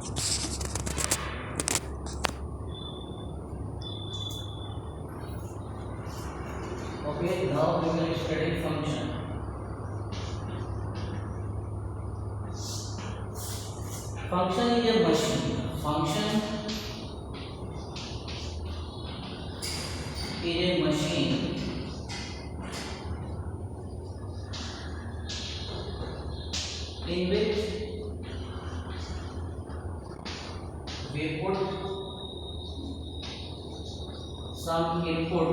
Okay, now we will study function. Function is a machine. Function is a machine in which we put some input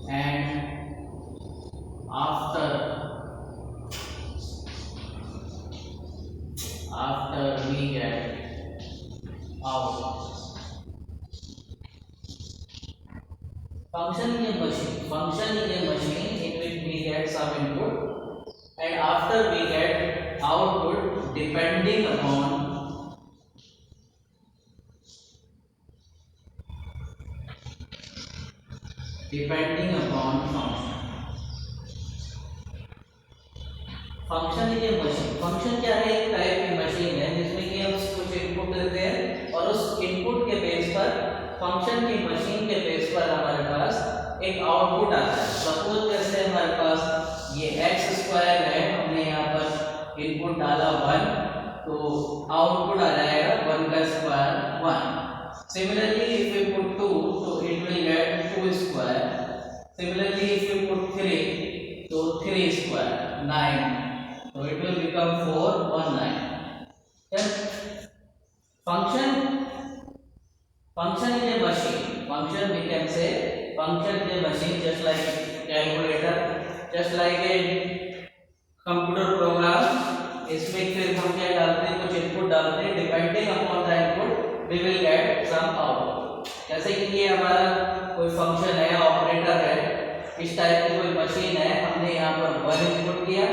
and after we get output. Function is a machine. Function is a machine in which we get some input and after we get output depending upon function. Function is a machine. Function क्या है? एक type की machine है जिसमें कि हम कुछ input देते हैं और उस इनपुट के बेस पर फंक्शन की मशीन के बेस पर हमारे पास एक आउटपुट आता है. सपोज जैसे हमारे पास ये x स्क्वायर है, हमने यहाँ पर इनपुट डाला 1 तो आउटपुट आ जाएगा 1 का square 1. Similarly, if we put 2, so it will get 2 square. Similarly, if we put 3, so 3 square 9. So it will become 4 or 9. Then function is a machine. Function we can say function is a machine just like calculator, just like a computer program. इसमें फिर हम क्या डालते हैं? कुछ input डालते हैं. Depending upon the input we will get some output. जैसे कि ये हमारा कोई फंक्शन है, ऑपरेटर है, इस टाइप की कोई मशीन है. हमने यहाँ पर 1 इनपुट किया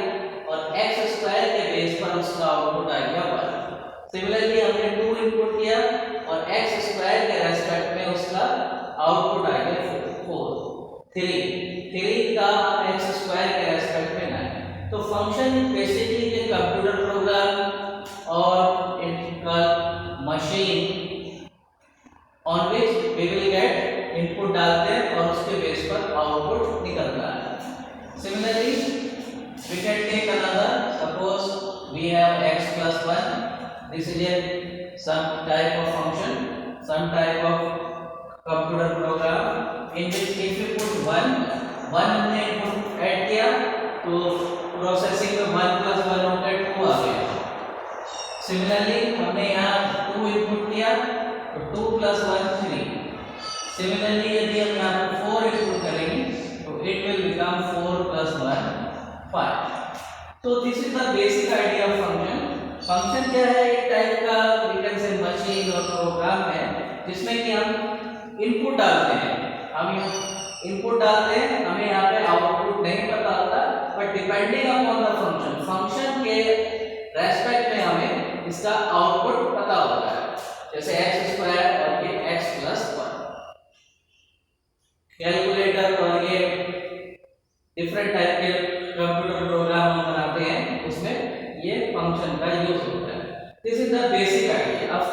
और x स्क्वायर के बेस पर उसका आउटपुट आ गया 1. सिमिलरली हमने 2 इनपुट किया और x स्क्वायर के रेस्पेक्ट में उसका आउटपुट आ गया 4. 3 का x स्क्वायर के रेस्पेक्ट में 9. तो फंक्शन बेसिकली एक कंप्यूटर प्रोग्राम और एक machine on which we will get input डालते हैं और उसके बेस पर आउटपुट निकलता है. Similarly we can take another. Suppose we have x plus 1. This is some type of function, some type of computer program in which if you put 1 हमने input add किया तो प्रोसेसिंग में 1 plus 1 होकर 2 आ गया. Similarly हमने यहाँ 2 input किया तो 2 plus 1 3. सिमिलरली यदि हम यहाँ पर 4 इनपुट करेंगे तो it will become 4 plus 1 5. So this is the basic idea of function. Function क्या है? एक टाइप का we can say मशीन और प्रोग्राम है जिसमें कि हम इनपुट डालते हैं. हम इनपुट डालते हैं, हमें यहाँ पे आउटपुट नहीं पता होता, but depending upon the function, function के रेस्पेक्ट में हमें इसका आउटपुट पता होता है. जैसे x स्क्वायर और ये x plus 1. कैलकुलेटर और ये डिफरेंट टाइप के कंप्यूटर प्रोग्राम हम बनाते हैं, उसमें ये फंक्शन का यूज होता है. This is the basic idea. अब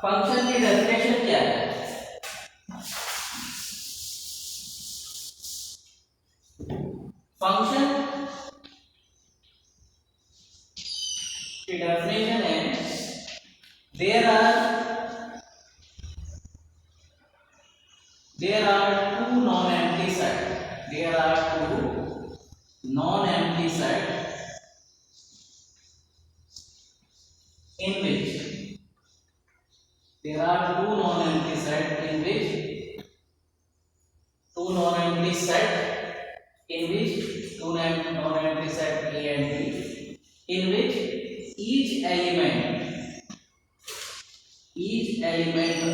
फंक्शन की डेफिनेशन क्या है? फंक्शन की डेफिनेशन है there are two non-empty sets. There are two non-empty sets in which there are two non-empty sets in which two non-empty set in which two non-empty set A and B in which each element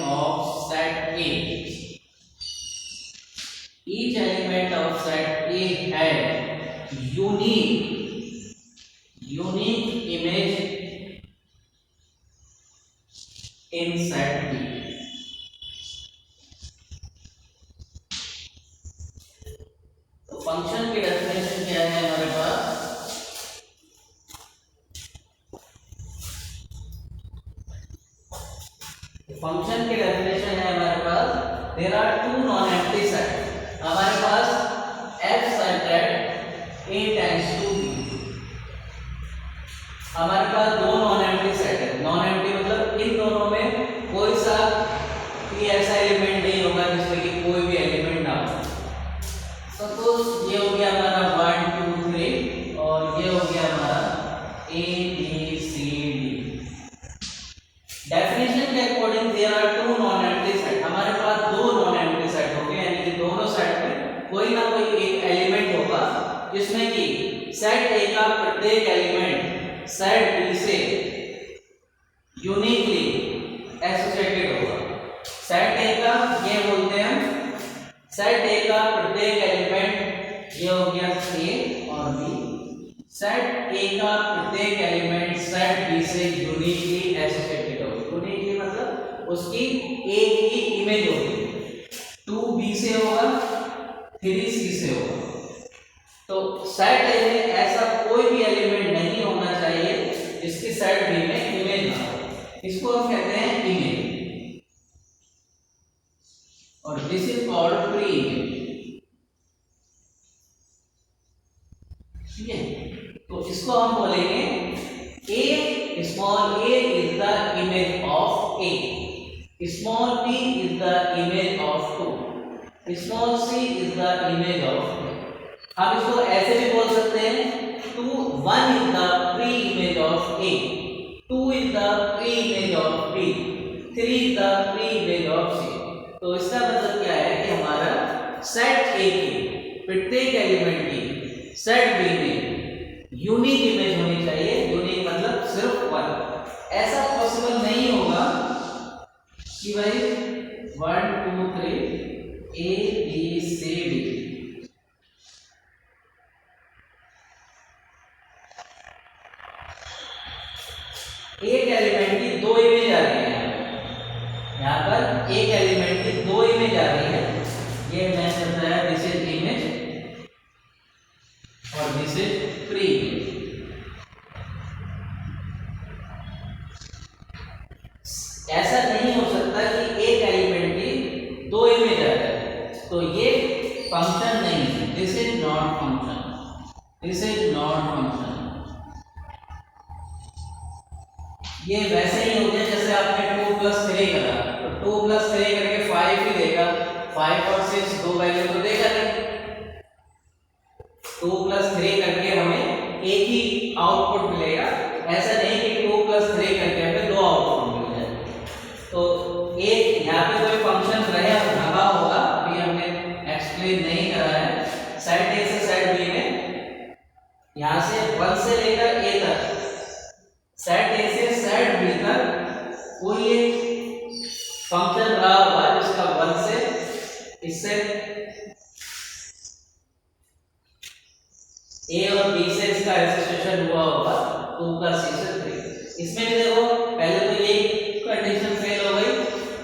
of set A, each element of set A had unique image in set B. तो function की definition क्या है हमारे पास? Function की definition है हमारे पास, there are two non empty set. हमारे पास f such that a tends to b, हमारे पास दो नॉन एम्प्टी सेट है। नॉन एम्प्टी मतलब इन दोनों में कोई सा भी ऐसा एलिमेंट नहीं होगा जिसमें कि कोई भी एलिमेंट ना हो। सपोज ये हो गया हमारा 1 2 3 और ये हो गया हमारा a b c d। Definition के according there are two non empty set. हमारे पास दो नॉन एम्प्टी सेट होंगे, यानी कि दोनों सेट में कोई ना कोई एक एलिमेंट होगा जिसमें कि सेट ए का प्रत्येक एलिमेंट सेट बी से यूनिकली एसोसिएटेड होगा। सेट ए का ये बोलते हैं, सेट ए का प्रत्येक एलिमेंट ये हो गया ए और बी, सेट ए का प्रत्येक एलिमेंट सेट बी से यूनिकली एसोसिएटेड होगा। यूनिकली मतलब उसकी एक ही इमेज होगी, 2b से होगा 3c से होगा। तो सेट ए में ऐसा कोई भी एलिमेंट नहीं होना चाहिए जिसकी सेट बी में इमेज ना हो, इसको हम कहते हैं इमेज, और this is called pre image. ठीक है, तो इसको हम बोलेंगे a small a is the image of a, small p is the image of 2, small c is the image of 3। हम इसको ऐसे भी बोल सकते हैं 1 is the pre image of a, 2 is the pre image of b, 3 is the pre image of c। तो इसका मतलब क्या है कि हमारा सेट a की प्रत्येक एलिमेंट की सेट b में यूनिक इमेज होनी चाहिए। यूनिक मतलब सिर्फ 1। ऐसा पॉसिबल नहीं होगा कि भाई 1 2 3 a b c d एक एलिमेंट की दो इमेज आ रही है। यहाँ पर एक एलिमेंट की दो इमेज आ रही है, ये मैं चलता है दिस इज इमेज और दिस इज प्री इमेज। ऐसा नहीं हो सकता कि एक एलिमेंट की दो इमेज आ जाए, तो ये फंक्शन नहीं है, this is not function, this is not function. ये वैसे ही हो गया जैसे आपने 2 + 3 करा, तो 2 + 3 करके 5 ही देगा, 5 और 6 दो वैल्यू तो देगा नहीं। 2 + 3 करके हमें एक ही आउटपुट मिलेगा, ऐसा नहीं कि 2 + 3 करके हमें दो आउटपुट मिल जाए। तो एक यहाँ पे कोई फंक्शन रहा होगा, अभी हमने एक्सप्लेन नहीं करा है। सेट ए से सेट बी में यहाँ से 1 से लेकर a तक, सेट ए से सेट बी तक कोई एक फंक्शन रहा होगा जिसका 1 से इससे ए और बी से इसका एसोसिएशन हुआ होगा 2 + c से 3। इसमें भी देखो पहले तो ये कंडीशन फेल हो गई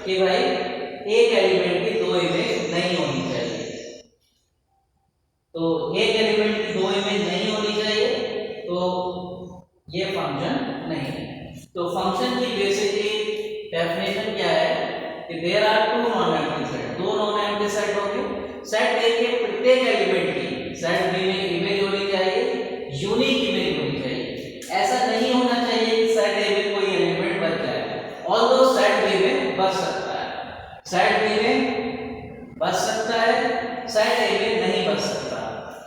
कि भाई एक एलिमेंट की दो इमेज नहीं होनी चाहिए। तो एक एलिमेंट की दो इमेज नहीं होनी चाहिए, तो ये फंक्शन नहीं है। तो फंक्शन की बेसिकली डेफिनेशन क्या है कि there are two non empty set. दो नॉन एम्प्टी सेट होंगे, सेट ए के प्रत्येक एलिमेंट की सेट बी में इमेज होनी चाहिए, यूनिक इमेज होनी चाहिए। ऐसा नहीं होना चाहिए कि सेट ए में कोई एलिमेंट बच जाए, ऑल्दो सेट बी में बच सकता है, सेट बी में बच सकता है, सेट ए में नहीं बच सकता।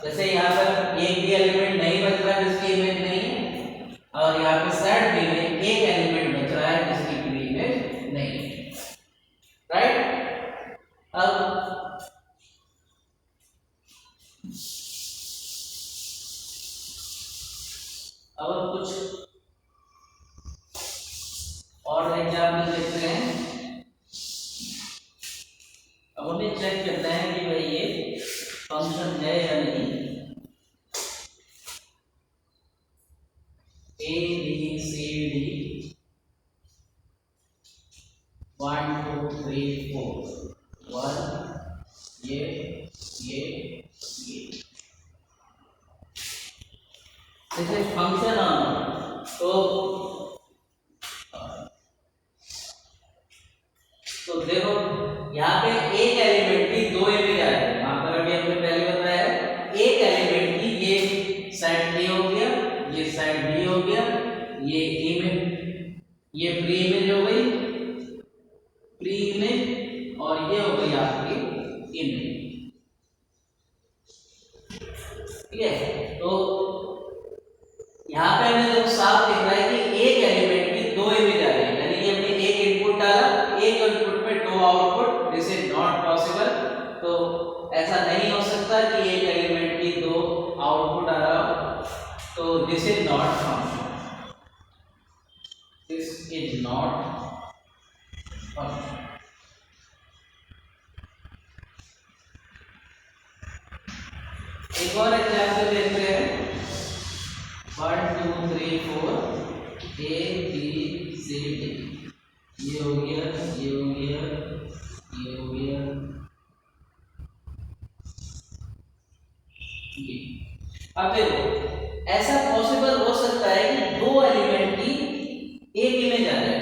जैसे यहाँ पर एक भी एलिमेंट नहीं बच रहा जिसकी इमेज नहीं है, और यहाँ पे सेट बी में एक एलिमेंट बच रहा है जिसकी कोई इमेज नहीं है, राइट। अब कुछ और एग्जाम्पल देखते हैं। अब हमें चेक करते हैं कि भाई ये फंक्शन है या नहीं। A B C D 1 2 3 4 1 ये दिस इज फंक्शन ऑन। तो हो गया, ये इमेज, ये प्री इमेज हो गई, प्री इमेज, और ये हो गई आपकी इमेज। ठीक है, तो यहाँ पे हमें जो साफ दिख रहा है कि एक एलिमेंट की दो इमेज आ रही है, यानी कि हमने एक इनपुट डाला, एक इनपुट में दो output, this is not possible. तो ऐसा नहीं हो सकता कि एक एलिमेंट की दो आउटपुट आ रहा हो, तो this is not function, this is not function. एक और एग्जांपल देखते हैं, 1 2 3 4 A B C D, ये हो गया, ये हो गया, ये हो गया, ये। अब देखो, ऐसा पॉसिबल हो सकता है कि दो एलिमेंट की एक इमेज आ जाए,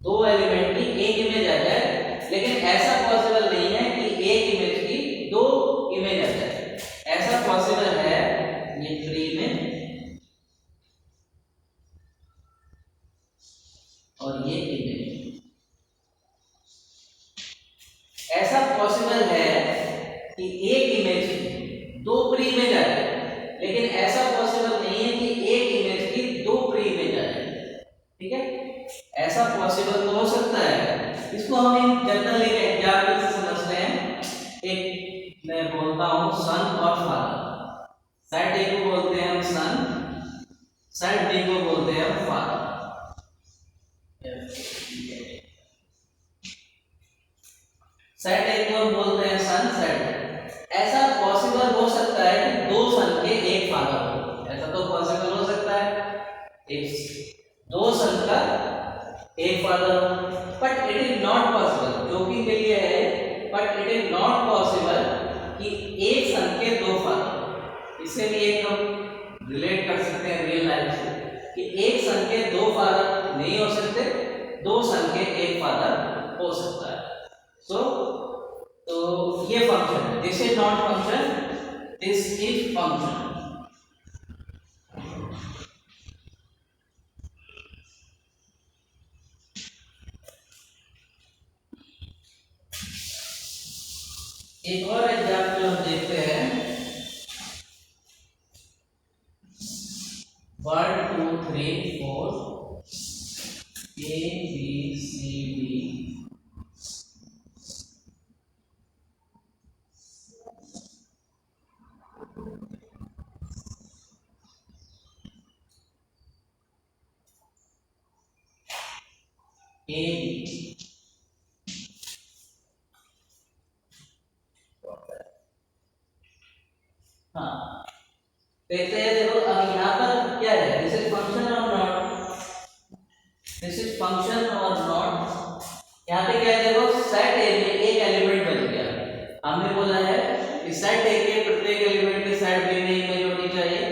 दो एलिमेंट की एक इमेज आ जाए, लेकिन ऐसा पॉसिबल नहीं है कि एक इमेज की दो इमेज आ जाए। ऐसा पॉसिबल है, ये प्री इमेज और ये इमेज, ऐसा पॉसिबल है कि एक इमेज की दो प्री इमेज आ जाए, लेकिन ऐसा पॉसिबल नहीं है कि एक इमेज की दो प्री इमेज आ जाए। ठीक है, ऐसा पॉसिबल तो हो सकता है, इसको हम जनरल एक एग्जांपल से समझते हैं। एक मैं बोलता हूं सन और फादर, सेट ए को बोलते हैं हम सन, सेट बी को बोलते हैं हम फादर। सेट ए को बोलते हैं सन, सेट। ऐसा पॉसिबल हो सकता है कि दो सन के एक फादर हो, ऐसा तो पॉसिबल हो सकता है, एक दो सन का एक फादर हो, but it is not possible, जो कि के लिए है, but it is not possible कि एक सन के दो फादर। इससे भी एक हम रिलेट कर सकते हैं रियल लाइफ से कि एक सन के दो फादर नहीं हो सकते, दो सन के एक फादर हो सकता है। सो तो ये फंक्शन है, this is not function, this is function. एक और एग्जाम्पल हम देखते हैं, 1 2 3 4 A B C D, A हाँ, देखते हैं। देखो अब यहाँ पर क्या है, दिस इज फंक्शन और नॉट, दिस इज फंक्शन और नॉट। यहाँ पे क्या है, देखो सेट ए में एक एलिमेंट बच गया, हमने बोला है कि सेट ए के प्रत्येक एलिमेंट के सेट बी में इमेज होनी चाहिए,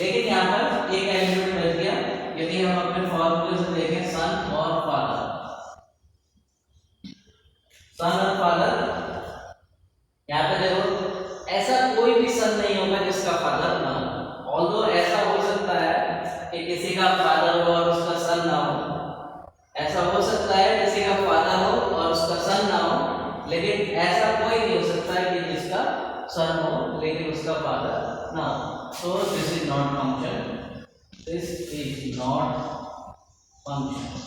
लेकिन यहाँ पर एक एलिमेंट बच गया। यदि हम अपने फॉर्मूले से देखें सन और फादर, सन और फादर, यहाँ पे देखो ऐसा कोई भी सन नहीं होगा जिसका फादर ना हो, ऑल्दो ऐसा हो सकता है कि किसी का फादर हो और उसका सन ना हो, ऐसा हो सकता है किसी का फादर हो और उसका सन ना हो, लेकिन ऐसा कोई नहीं हो सकता है कि जिसका सन हो लेकिन उसका फादर ना हो। So this is not function, this is not function.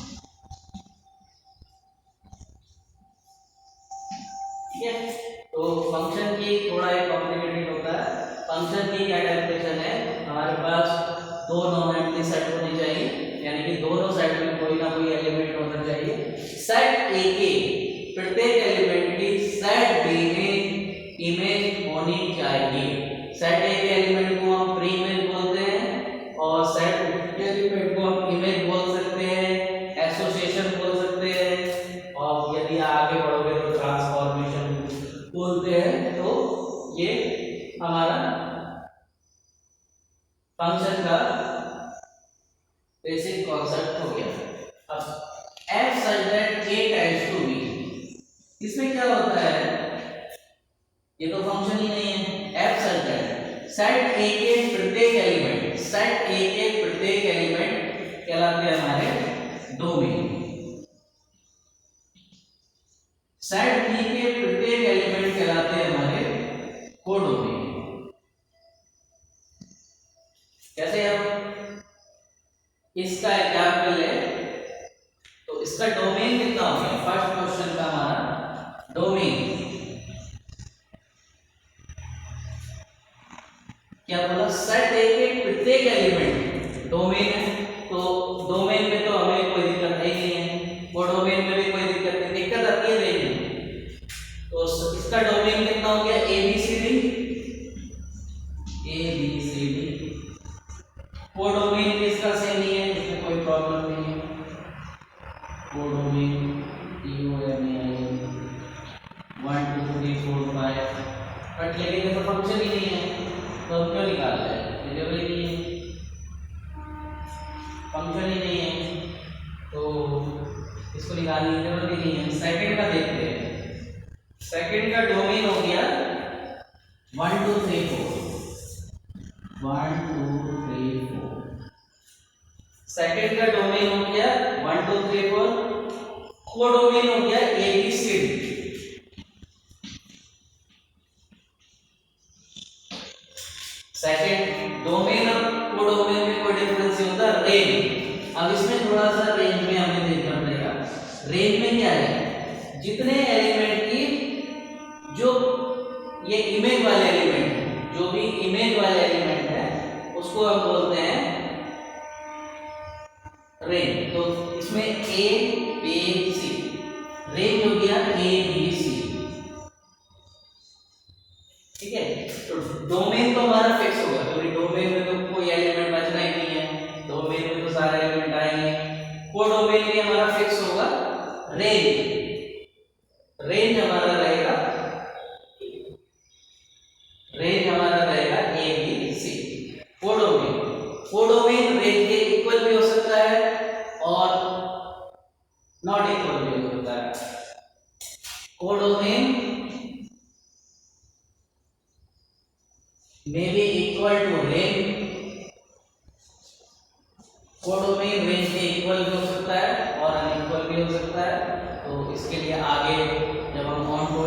ठीक है, तो फंक्शन की थोड़ा एक कॉम्प्लिकेटेड होता है। फंक्शन की क्या डेफिनेशन है, हमारे पास दो नॉन एम्प्टी सेट होने चाहिए, यानी कि दोनों सेट में कोई ना कोई एलिमेंट होना चाहिए। सेट ए के प्रत्येक एलिमेंट की सेट बी में इमेज होनी चाहिए। सेट ए के एलिमेंट को हम प्री इमेज बोलते हैं और सेट के एलिमेंट को हम इमेज बोल सकते हैं, एसोसिएशन बोल सकते हैं, और यदि आगे बढ़ोगे तो ट्रांसफॉर्मेशन बोलते हैं। तो ये हमारा फंक्शन का बेसिक कॉन्सेप्ट हो गया। अब f such that a tends to b, इसमें क्या होता है, ये तो फंक्शन ही नहीं है। f such that set A के प्रत्येक एलिमेंट, सेट ए के प्रत्येक एलिमेंट कहलाते हैं हमारे डोमेन। सेट बी के प्रत्येक एलिमेंट कहलाते हैं हमारे कोडोमेन। कैसे हम इसका एग्जाम्पल है, तो इसका डोमेन कितना हो गया? फर्स्ट क्वेश्चन का हमारा डोमेन क्या बोला? सेट ए के प्रत्येक एलिमेंट डोमेन है, तो डोमेन में तो हमें कोई दिक्कत है ही नहीं है, कोडोमेन में भी कोई दिक्कत नहीं, दिक्कत आती है रेंज में। तो इसका डोमेन कितना हो गया? A B C D, A B C D. Codomain भी इसका सेम नहीं है, इसमें कोई प्रॉब्लम नहीं है। कोडोमेन DOMAIN 1 2 3 4 5, बट लेकिन ये तो फंक्शन ही नहीं है, तो हम क्यों निकाल रहे हैं? ये जरूरी नहीं है, फंक्शन ही नहीं है, तो इसको निकालने की जरूरत ही नहीं है। सेकंड का देखते हैं। सेकंड का डोमेन हो गया 1 2 3 4, 1 2 3 4। सेकंड का डोमेन हो गया 1 2 3 4, कोडोमेन हो गया ABCD। सेकंड डोमेन और कोडोमेन में कोई डिफरेंस नहीं होता। रेंज, अब इसमें थोड़ा सा रेंज में हमें देखना पड़ेगा। रेंज में क्या है? जितने एलिमेंट की जो ये इमेज वाले एलिमेंट है, जो भी इमेज वाले एलिमेंट है उसको हम बोलते हैं रेंज। तो इसमें A B C रेंज हो गया A B C, ठीक है। तो डोमेन तो हमारा फिक्स होगा, क्योंकि डोमेन में तो कोई एलिमेंट बचना ही नहीं है, डोमेन में तो सारे एलिमेंट आएंगे। कोडोमेन भी हमारा फिक्स होगा। रेंज, रेंज हमारा रहेगा, रेंज हमारा रहेगा A B C। Codomain, codomain range के इक्वल भी हो सकता है और नॉट इक्वल भी हो सकता है। Codomain may be equal to range, codomain range के इक्वल भी हो सकता है और अनइक्वल भी हो सकता है। तो इसके लिए आगे जब हम ऑन टू